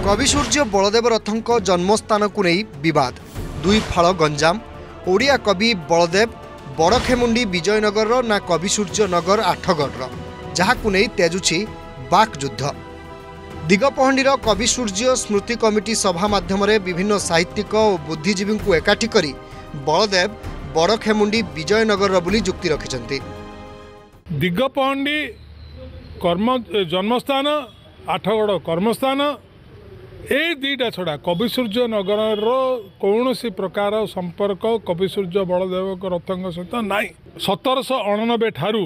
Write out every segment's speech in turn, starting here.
कवि सूर्य बलदेव रथंक जन्मस्थान को नहीं विवाद दुई फाड़ गंजाम ओडिया कवि बलदेव बड़खेमुंडी विजयनगर ना कवि सूर्य नगर आठगढ़ जहाँ नहीं तेजुछि बाक युद्ध दिगपहंडीर कवि सूर्य स्मृति कमिटी सभा माध्यम विभिन्न साहित्यिक और बुद्धिजीवी को एकाठी करी बलदेव बड़खेमुंडी विजयनगर बोली जुक्ति रखिछन्ति। दिगपहंडी कर्म जन्मस्थान आठगढ़ कर्मस्थान ए दुईटा छड़ा कवि सूर्य नगर कौन सी प्रकार संपर्क कवि सूर्य बलदेव रथों सहित ना 1789 ठारू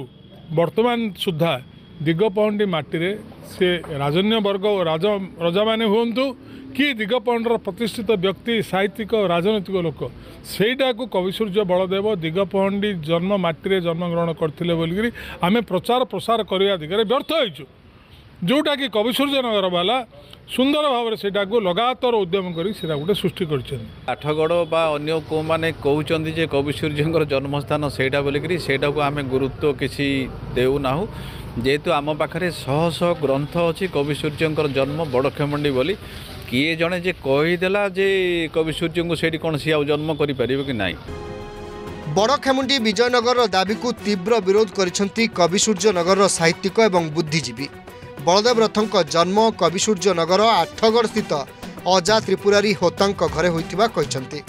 वर्तमान सुधा दिगपहंडी माटी से राजन्य वर्ग और राजा माने हुंतु कि दिगपहंडीर प्रतिष्ठित व्यक्ति साहित्यिक और राजनैतिक लोक सेटा को कवि सूर्य बलदेव दिगपहंडी जन्म माटी जन्मग्रहण करते बोलिकी आम प्रचार प्रसार करने दिगरे व्यर्थ होइछु जोटा कि कवि सूर्य नगर वाला सुंदर भाव से लगातार उद्यम कर गोटे सृष्टि कर आठगढ़ बा अन्य को माने कहते जे कवि सूर्य जन्मस्थान सेटा बोलिकी सेटा को आम गुरुत्व किसी देउना जेहेतु आम पाखे शह शह ग्रंथ अच्छी कवि सूर्य जन्म बड़खेमुंडी बोली किए जड़े जे कहीदेला जे कवि सूर्य को सेठी कौन सी जन्म कर कि ना। बड़खेमुंडी विजयनगर दाबी को तीव्र विरोध करिसेंती कवि सूर्य नगर साहित्यिक एवं बुद्धिजीवी। बलदेव रथंक जन्म कवि सूर्य नगर आठगढ़ स्थित अजा त्रिपुरारी होतांक घरे होइतिबा कहिसेंती।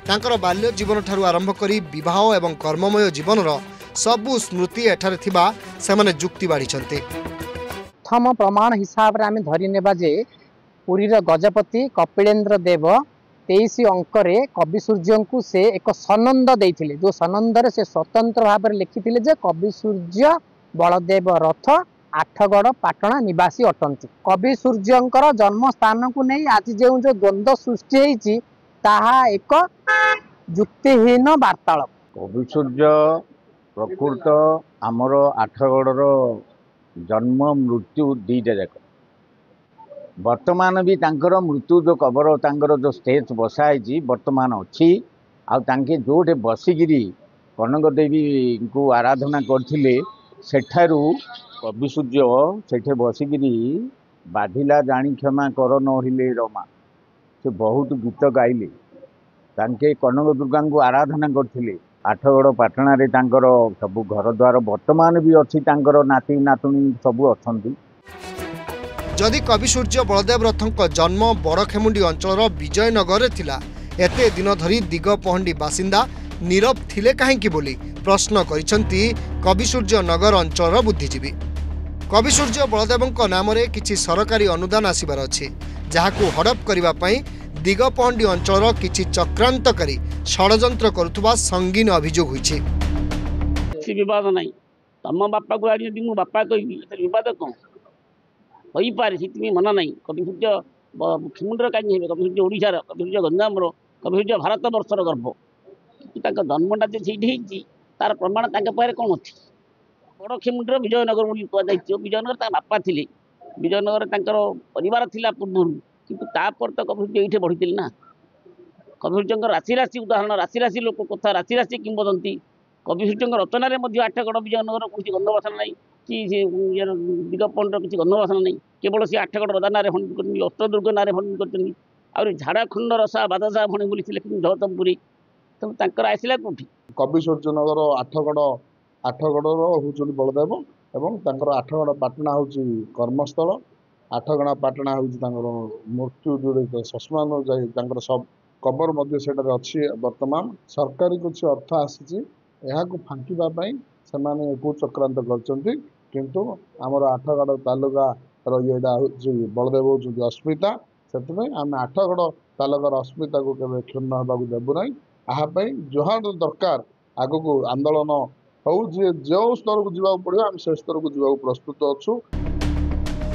तांकर बाल्य जीवन ठारू आरंभ करी विवाह एवं कर्ममय जीवनर सबु स्मृति एठारे थिबा सेमाने जुक्ति बाढ़िसेंती। प्रथम प्रमाण हिसाब रे आमे धरि नेबा जे पुरीर गजपति कपिलेन्द्र देव 23 अंक कवि सूर्य को से एक सनंद देइथिले जो सनंद से स्वतंत्र भाव में लिखिथिले जे कवि सूर्य बलदेव रथ आठगढ़ पाटना निवासी अटंती। कवि सूर्यंकर जन्म स्थान को नहीं आज जो द्वंद्व सृष्टि होइछि ताहा एक युक्तिहीन वार्तालाप। कवि सूर्य प्रकृत आमर आठगढ़ जन्म मृत्यु दीटा जाक वर्तमान भी तांकर मृत्यु जो कबर तांकर जो स्टेज बसाई वर्तमान अच्छी आगे जोटे बसिकी कनक देवी को आराधना करथिले सेठारू कवि सूर्य सेठे बसिकी बाधिला जानी क्षमा कर नहिले रमा से बहुत गीत गाइले तांके कनक दुर्गा को आराधना करथिले। आठगढ़ पाटना रे तांकर सबु घर द्वार वर्तमान भी अच्छी तांकर नाती नातुणी सबु अछंती। जदि कवि सूर्य बलदेव रथंक जन्म बड़खेमुंडी अंचल विजयनगर थिला एते दिन धरी दिगपहंडी बासिंदा नीरव थिले काहेकि बोली प्रश्न करिसेंती कवि सूर्य नगर अंचल बुद्धिजीवी। कवि सूर्य बलदेवंक नाम रे किछि सरकारी अनुदान आसिबार अछि जहाकू हड़प करिबा पई दिगपहंडी अंचल किछि चक्रांतकारी षडयंत्र करुथुबा संगीन अभियोग होइछि। से विवाद नहीं तम बापा को आड़ी मु बापा कहबी विवाद कौन होई पारे से मना नहीं। कवि सूर्य मुख्यमंत्री कहीं हे कवि सूर्य ओडिशार कवि सूर्य गंजामर कवि सूर्य भारत वर्षर गर्व कि जन्मटा से तार प्रमाण पाखे कौन अच्छी। बड़खेमुंडीर विजयनगर बोली कहुई विजयनगर बापा थे विजयनगर परिवार थिला पूर्व किंतु तापर तो कवि सूर्य ये बढ़ी ना। कवि सूर्य राशि राशि उदाहरण राशि राशि लोक कथा राशि राशि किंवदंती कवि सूर्य रचन आठगढ़ विजयनगर कौन गंधवासन नहीं कि दिगपहंडीर किसी गंधवासन नहीं केवल सी आठगढ़ रजा ना फंड कर अष्टदुर्ग ना फंड कर झाड़खंड रसा बादशाह भणी बोली लेकिन जगतपुरी तो आसला कौटी। कवि सूर्य नगर आठगढ़ हूँ बलदेव एवं आठगढ़ पाटना हूँ कर्मस्थल आठगढ़ पाटना हूँ मृत्यु जोड़े श्मशान जाए सब कबर अच्छी। वर्तमान सरकारी कुछ अर्थ आसी फांकीवाई से कुचक्रांत कर किंतु आमर आठगढ़ तालुका येटा हूँ बलदेव हूँ अस्मिता से आम आठगढ़ तालुकार अस्मिता को केवल क्षुण्ण होगा देवुना यापाई जहाँ दरकार आग को आंदोलन हो जो स्तर को जीवा पड़ो आम से स्तर को जीवा प्रस्तुत अच्छु।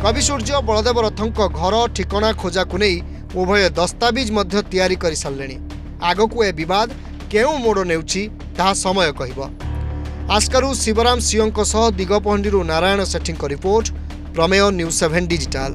कवि सूर्य बलदेव रथंक घर ठिकाना खोजा को नहीं उभय दस्तावेज मध्य तैयारी कर सारे आगकू ए विवाद केउ मोड़ नेउछि ताहा समय कहिबो। आस्कारू शिवराम सिंह दिगपहंडी नारायण सेठी रिपोर्ट प्रमेय न्यूज 7 डिजिटल।